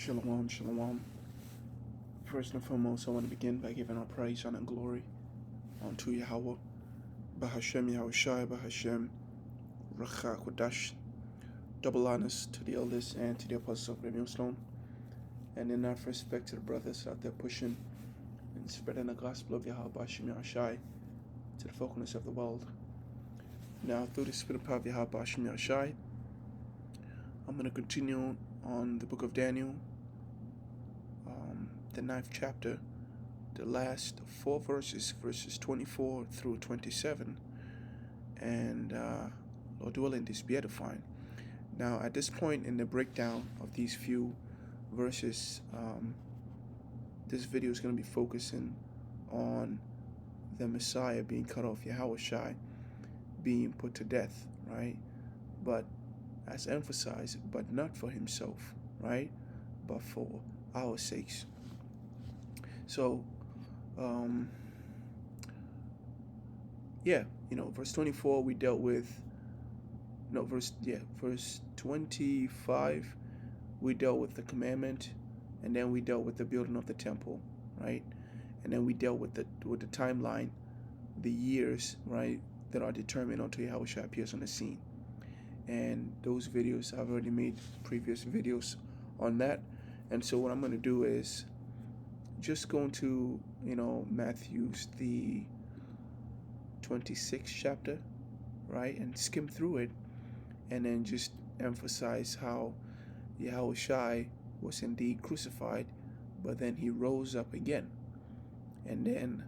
Shalom, shalom. First and foremost, I want to begin by giving our praise, honor, and glory unto Yahweh, Bahashem Yahushai, Bahashem Racha Kodash. Double honors to the elders and to the apostles of Remiel Stone, and in our respect to the brothers out there pushing and spreading the gospel of Yahweh, Bahashem Yahushai, to the focus of the world. Now, through the spirit of power of Yahweh, Bahashem Yahushai, I'm going to continue on the book of Daniel, the 9th chapter, the last 4 verses, verses 24 through 27, and Lord willing, this be edifying. Now, at this point in the breakdown of these few verses, this video is going to be focusing on the Messiah being cut off, Yahushai being put to death, right? But as emphasized, but not for himself, right? But for our sakes. So, verse 24 we dealt with. Verse 25 we dealt with the commandment, and then we dealt with the building of the temple, right? And then we dealt with the timeline, the years, right, that are determined until Yahushua appears on the scene. And those videos, I've already made previous videos on that. And so what I'm going to do is just go into, Matthew's, the 26th chapter, right, and skim through it, and then just emphasize how Yahushua was indeed crucified, but then he rose up again. And then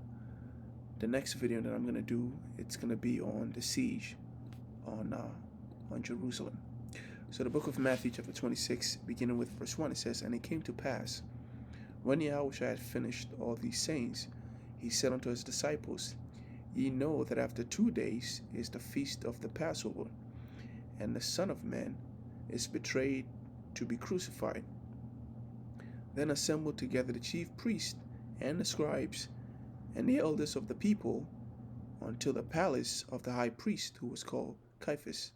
the next video that I'm going to do, it's going to be on the siege on Jerusalem. So the book of Matthew chapter 26, beginning with verse 1, it says, "And it came to pass, when Yahushua had finished all these sayings, he said unto his disciples, Ye know that after 2 days is the feast of the Passover, and the Son of Man is betrayed to be crucified. Then assembled together the chief priests and the scribes and the elders of the people until the palace of the high priest, who was called Caiaphas,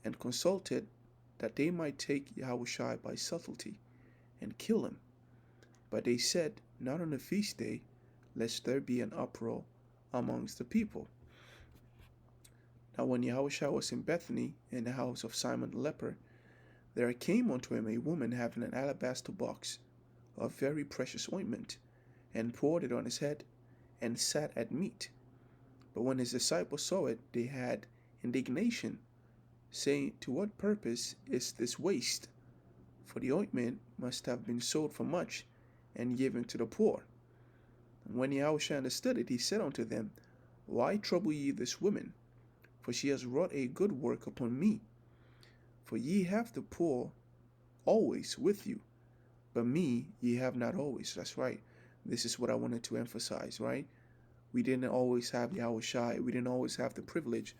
and consulted that they might take Yahushua by subtlety and kill him. But they said, Not on the feast day, lest there be an uproar amongst the people. Now when Yahushua was in Bethany, in the house of Simon the leper, there came unto him a woman having an alabaster box of very precious ointment, and poured it on his head, and sat at meat. But when his disciples saw it, they had indignation, saying, To what purpose is this waste? For the ointment must have been sold for much, and given to the poor. And when Yahushua understood it, he said unto them, Why trouble ye this woman? For she has wrought a good work upon me. For ye have the poor always with you, but me ye have not always. That's right. This is what I wanted to emphasize, right? We didn't always have Yahushua. We didn't always have the privilege,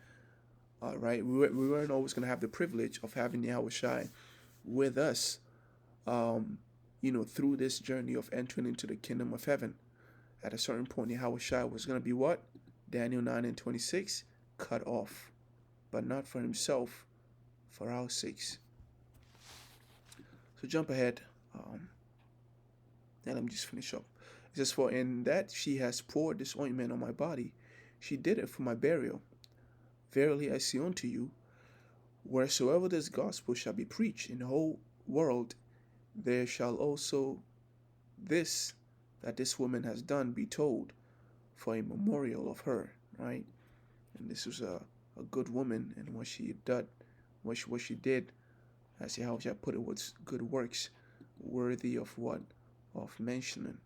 right? We weren't always going to have the privilege of having Yahushua with us, through this journey of entering into the kingdom of heaven. At a certain point, Yahushua was going to be what? Daniel 9 and 26, cut off, but not for himself, for our sakes. So jump ahead, and let me just finish up. It says, For in that she has poured this ointment on my body, she did it for my burial. Verily I say unto you, wheresoever this gospel shall be preached in the whole world, there shall also this that this woman has done be told, for a memorial of her, right? And this was a good woman, and what she did, as Yahweh put it, was good works, worthy of what? Of mentioning.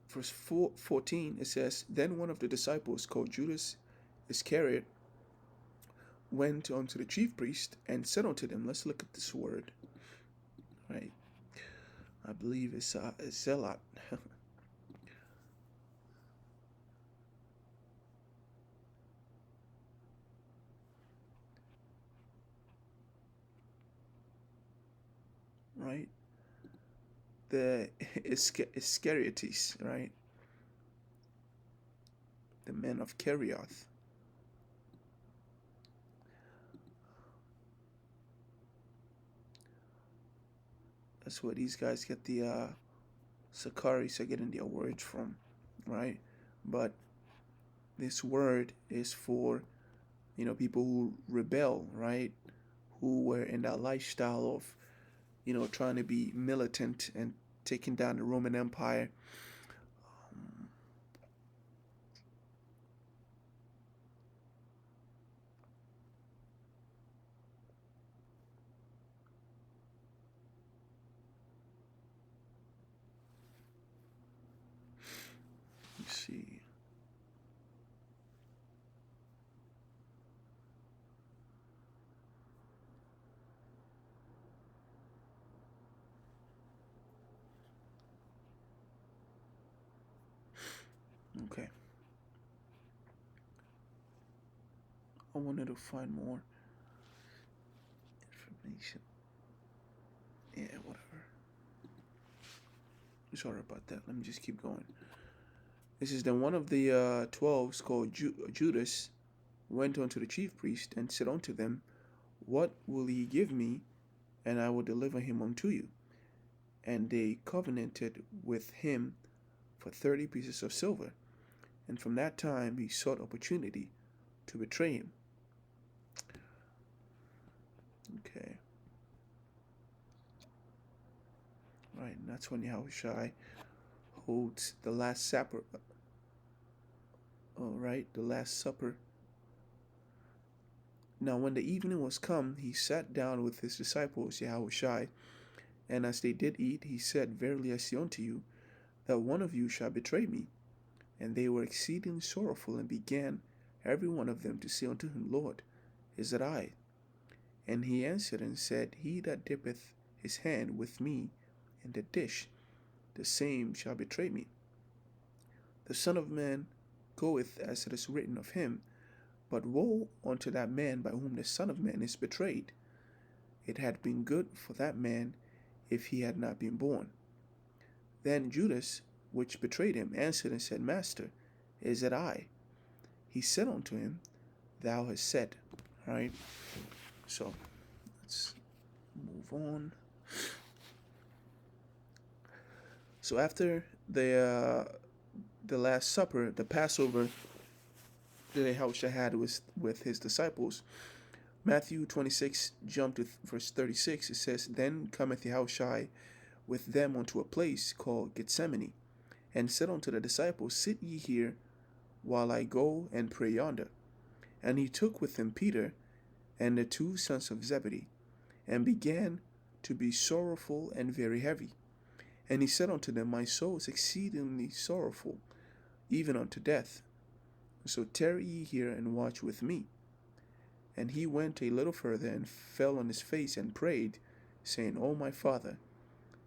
Verse 14, it says, Then one of the disciples, called Judas Iscariot, went unto the chief priest and said unto them, let's look at this word, right? I believe it's zealot. Right? The Iscariotes, right? The men of Kerioth. That's where these guys get the Sakaris are getting their words from, right? But this word is for, people who rebel, right? Who were in that lifestyle of, trying to be militant and taking down the Roman Empire. Um, let's see. Okay. I wanted to find more information. Yeah, whatever. Sorry about that. Let me just keep going. This is then one of the 12s called Judas went unto the chief priest and said unto them, what will ye give me, and I will deliver him unto you? And they covenanted with him for 30 pieces of silver. And from that time he sought opportunity to betray him. Okay. Right, and that's when Yahushua holds the Last Supper. All right, the Last Supper. Now, when the evening was come, he sat down with his disciples, Yahushua, and as they did eat, he said, verily I say unto you, that one of you shall betray me. And they were exceedingly sorrowful, and began every one of them to say unto him, Lord, is it I? And he answered and said, he that dippeth his hand with me in the dish, the same shall betray me. The Son of Man goeth as it is written of him, but woe unto that man by whom the Son of Man is betrayed. It had been good for that man if he had not been born. Then Judas, which betrayed him, answered and said, Master, is it I? He said unto him, Thou hast said. All right, so let's move on. So after the Last Supper, the Passover that Yahushua had with his disciples, Matthew 26, jump to verse 36, it says, Then cometh Yahushua with them unto a place called Gethsemane, and said unto the disciples, Sit ye here, while I go and pray yonder. And he took with him Peter and the two sons of Zebedee, and began to be sorrowful and very heavy. And he said unto them, My soul is exceedingly sorrowful, even unto death. So tarry ye here and watch with me. And he went a little further and fell on his face and prayed, saying, O my Father,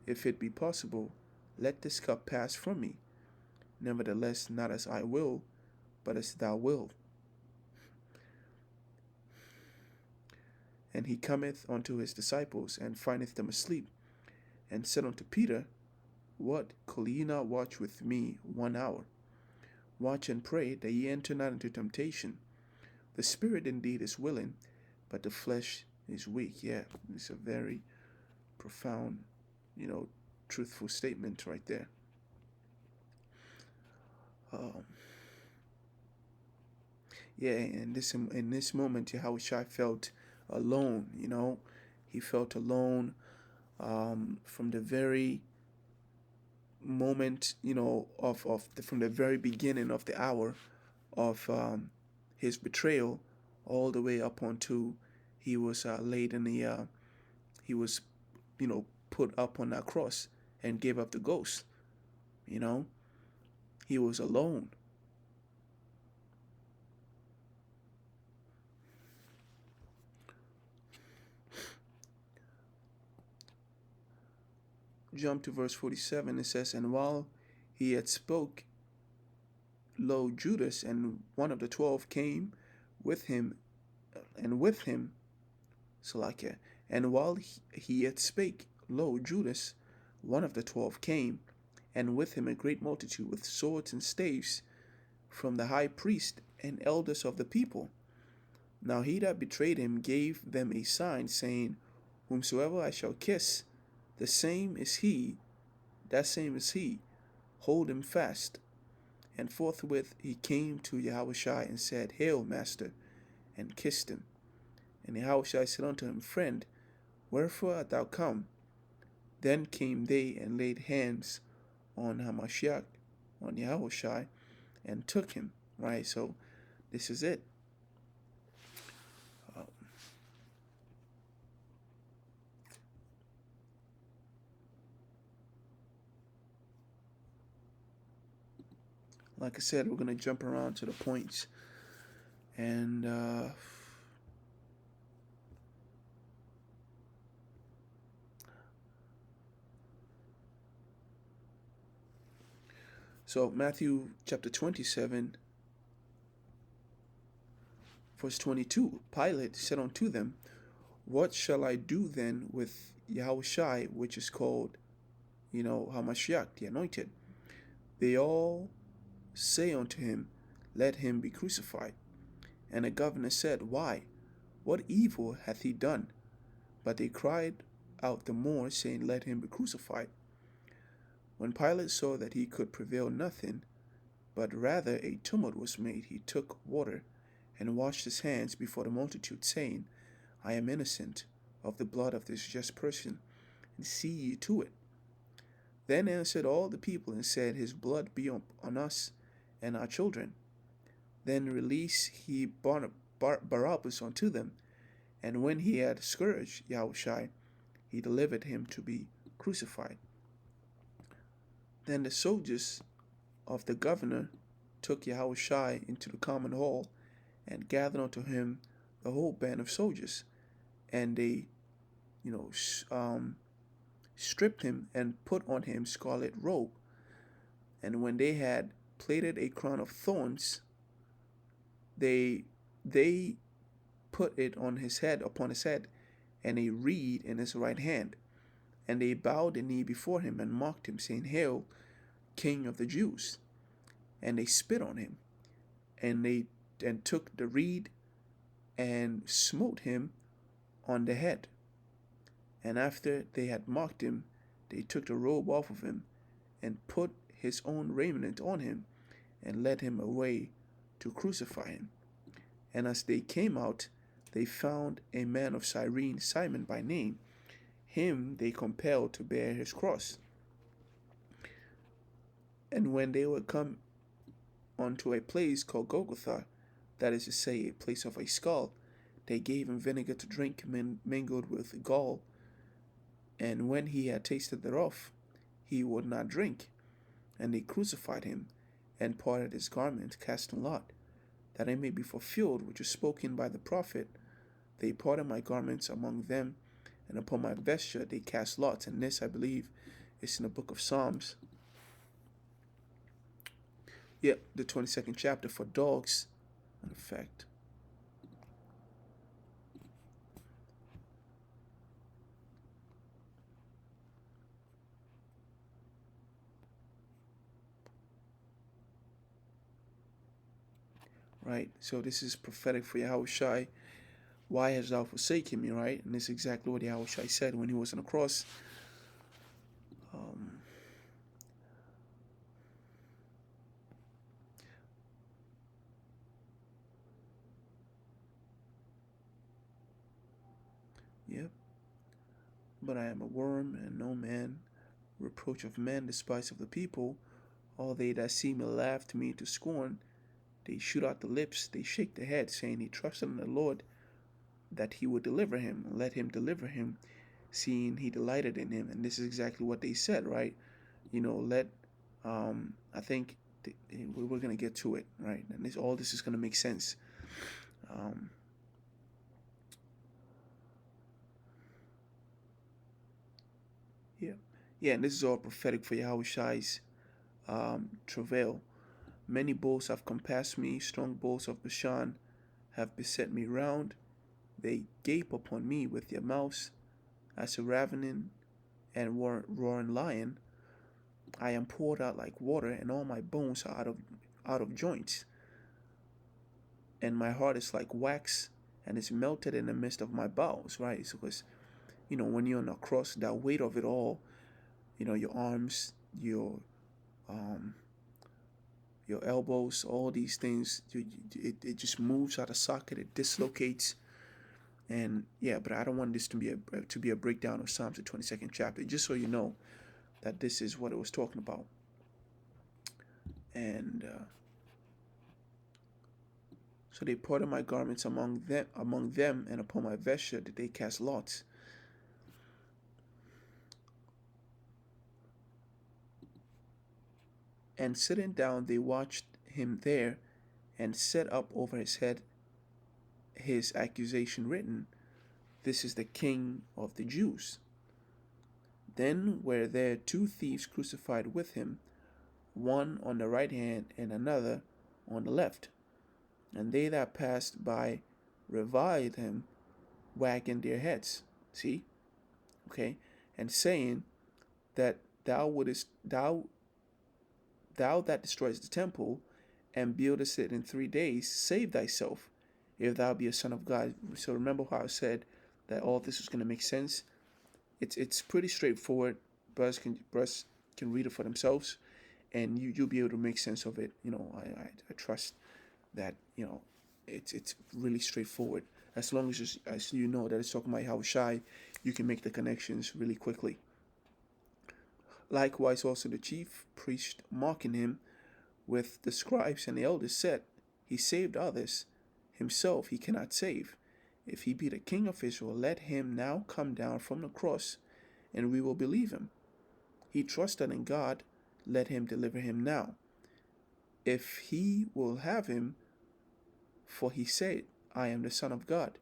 if it be possible, let this cup pass from me. Nevertheless, not as I will, but as thou wilt. And he cometh unto his disciples, and findeth them asleep, and said unto Peter, What, could ye not watch with me 1 hour? Watch and pray, that ye enter not into temptation. The spirit indeed is willing, but the flesh is weak. Yeah, it's a very profound, truthful statement right there. Yeah, in this moment, Yahushua felt alone. He felt alone from the very moment, from the very beginning of the hour of his betrayal, all the way up until he was laid in the he was, put up on that cross and gave up the ghost. He was alone. Jump to verse 47. It says, And while he had spoke, lo, Judas and one of the 12 came with him, Salakia. And while he yet spake, lo, Judas, one of the 12 came, and with him a great multitude with swords and staves from the high priest and elders of the people. Now he that betrayed him gave them a sign, saying, Whomsoever I shall kiss, The same is he, that same is he, hold him fast. And forthwith he came to Yahushua and said, Hail, Master, and kissed him. And Yahushua said unto him, Friend, wherefore art thou come? Then came they and laid hands on Hamashiach, on Yahushua, and took him. Right? So this is it. Like I said, we're going to jump around to the points. And so Matthew chapter 27, verse 22, Pilate said unto them, What shall I do then with Yahushua, which is called, Hamashiach, the anointed? They all say unto him, Let him be crucified. And the governor said, Why? What evil hath he done? But they cried out the more, saying, Let him be crucified. When Pilate saw that he could prevail nothing, but rather a tumult was made, he took water and washed his hands before the multitude, saying, I am innocent of the blood of this just person, and see ye to it. Then answered all the people and said, His blood be on us and our children. Then released he Barabbas unto them, and when he had scourged Yahushua, he delivered him to be crucified. Then the soldiers of the governor took Yahushua into the common hall, and gathered unto him the whole band of soldiers, and they, stripped him and put on him scarlet robe. And when they had plaited a crown of thorns, they put it on his head, and a reed in his right hand. And they bowed the knee before him and mocked him, saying, Hail, King of the Jews! And they spit on him, and took the reed and smote him on the head. And after they had mocked him, they took the robe off of him, and put his own raiment on him, and led him away to crucify him. And as they came out, they found a man of Cyrene, Simon by name. Him they compelled to bear his cross. And when they were come unto a place called Golgotha, that is to say, a place of a skull, they gave him vinegar to drink mingled with gall. And when he had tasted thereof, he would not drink. And they crucified him, and parted his garment, casting lot, that it may be fulfilled which was spoken by the prophet. They parted my garments among them, and upon my vesture they cast lots. And this, I believe, is in the book of Psalms. Yep, the 22nd chapter, for dogs, in effect. Right, so this is prophetic for Yahushua. Why hast thou forsaken me, right? And this is exactly what Yahushua said when he was on the cross. Yep. But I am a worm, and no man, reproach of men, despise of the people. All they that see me laugh to me to scorn. They shoot out the lips, they shake the head, saying he trusted in the Lord, that he would deliver him, and let him deliver him, seeing he delighted in him. And this is exactly what they said, right? I think we're going to get to it, right? And all this is going to make sense. Yeah, and this is all prophetic for Yahushua's travail. Many bulls have compassed me, strong bulls of Bashan have beset me round. They gape upon me with their mouths, as a ravening and roaring lion. I am poured out like water, and all my bones are out of joints. And my heart is like wax, and is melted in the midst of my bowels. Right? So, because when you're on a cross, that weight of it all, your arms, um, your elbows, all these things, it just moves out of socket, it dislocates. And yeah, but I don't want this to be a breakdown of Psalms, the 22nd chapter, just so you know that this is what it was talking about. And so they parted my garments among them, and upon my vesture did they cast lots. And sitting down, they watched him there, and set up over his head his accusation written, "This is the King of the Jews." Then were there two thieves crucified with him, one on the right hand and another on the left. And they that passed by reviled him, wagging their heads. See? Okay? And saying that thou that destroyest the temple and buildest it in 3 days, save thyself, if thou be a son of God. So remember how I said that all this is going to make sense? It's pretty straightforward. Brothers can read it for themselves, and you'll be able to make sense of it. I trust that it's really straightforward. As long as you know that it's talking about Yahushai, you can make the connections really quickly. Likewise also the chief priest mocking him with the scribes and the elders said, He saved others, himself he cannot save. If he be the king of Israel, let him now come down from the cross, and we will believe him. He trusted in God, let him deliver him now, if he will have him, for he said, I am the Son of God.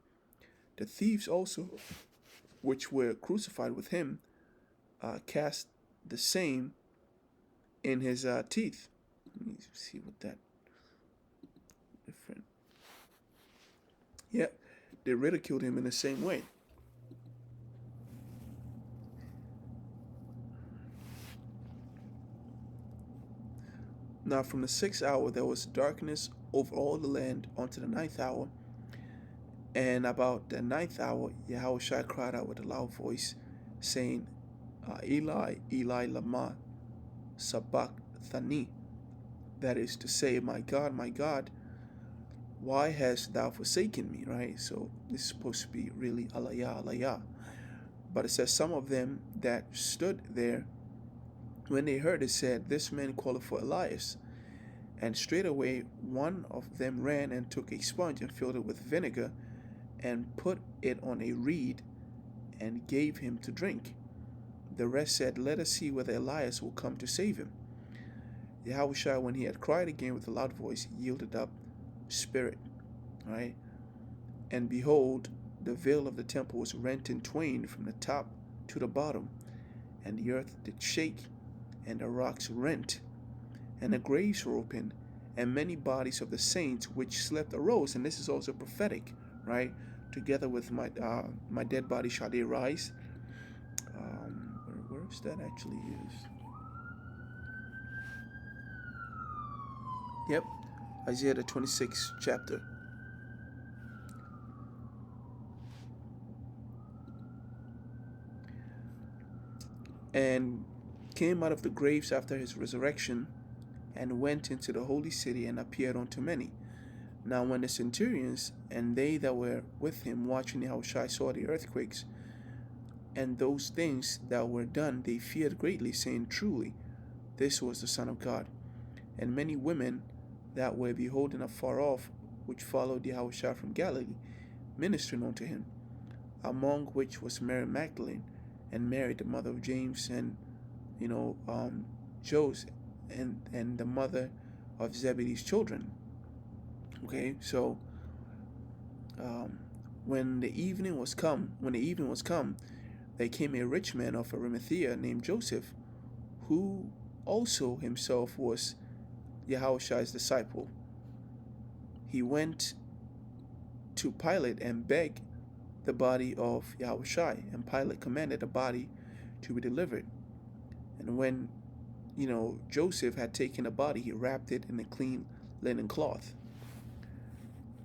The thieves also, which were crucified with him, cast the same in his teeth. Let me see what that different. Yeah, they ridiculed him in the same way. Now from the 6th hour there was darkness over all the land unto the 9th hour. And about the 9th hour, Yahushua cried out with a loud voice, saying, Eli, Eli, lama sabachthani. That is to say, my God, why hast thou forsaken me? Right? So this is supposed to be really Alaya, Alaya. But it says, some of them that stood there, when they heard it, said, This man calleth for Elias. And straightway one of them ran and took a sponge and filled it with vinegar, and put it on a reed, and gave him to drink. The rest said, Let us see whether Elias will come to save him. Yahushua, when he had cried again with a loud voice, yielded up spirit. Right? And behold, the veil of the temple was rent in twain from the top to the bottom, and the earth did shake, and the rocks rent, and the graves were opened, and many bodies of the saints which slept arose. And this is also prophetic, right? Together with my dead body shall they rise. Where is that actually used? Yep, Isaiah the 26th chapter. And came out of the graves after his resurrection, and went into the holy city, and appeared unto many. Now when the centurions and they that were with him watching Yahushua saw the earthquakes and those things that were done, they feared greatly, saying, Truly, this was the Son of God. And many women that were beholding afar off, which followed Yahushua from Galilee, ministering unto him, among which was Mary Magdalene, and Mary the mother of James, and Joseph, and the mother of Zebedee's children. Okay, so when the evening was come, there came a rich man of Arimathea named Joseph, who also himself was Yahushua's disciple. He went to Pilate and begged the body of Yahushua, and Pilate commanded the body to be delivered. And when Joseph had taken the body, he wrapped it in a clean linen cloth.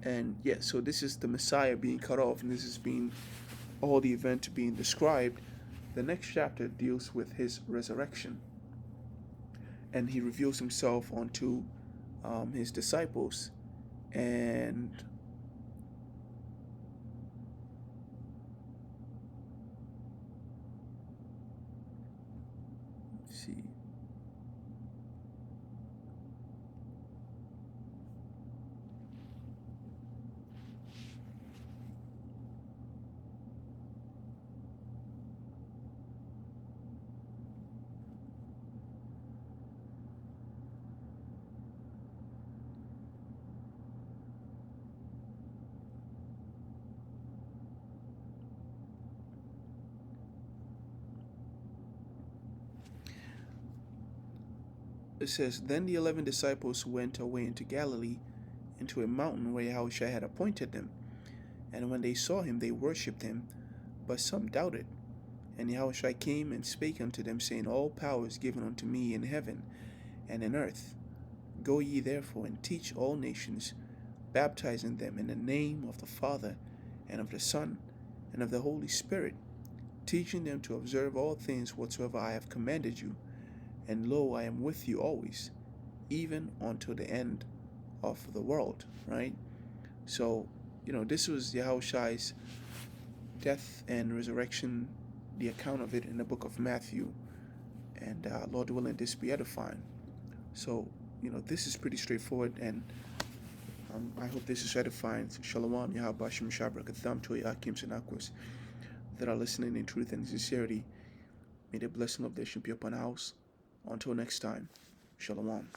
And so this is the Messiah being cut off, and this is being all the event being described, the next chapter deals with his resurrection, and he reveals himself unto his disciples. And let's see. It says, Then the 11 disciples went away into Galilee, into a mountain where Yahushua had appointed them. And when they saw him, they worshipped him, but some doubted. And Yahushua came and spake unto them, saying, All power is given unto me in heaven and in earth. Go ye therefore and teach all nations, baptizing them in the name of the Father, and of the Son, and of the Holy Spirit, teaching them to observe all things whatsoever I have commanded you. And lo, I am with you always, even until the end of the world, right? So, this was Yahushua's death and resurrection, the account of it in the book of Matthew. And Lord willing, this be edifying. So, this is pretty straightforward, and I hope this is edifying. Shalom, Yahabashim Shabrak, to Yakim Senakwas, that are listening in truth and sincerity. May the blessing of this should be upon our house. Until next time, Shalom.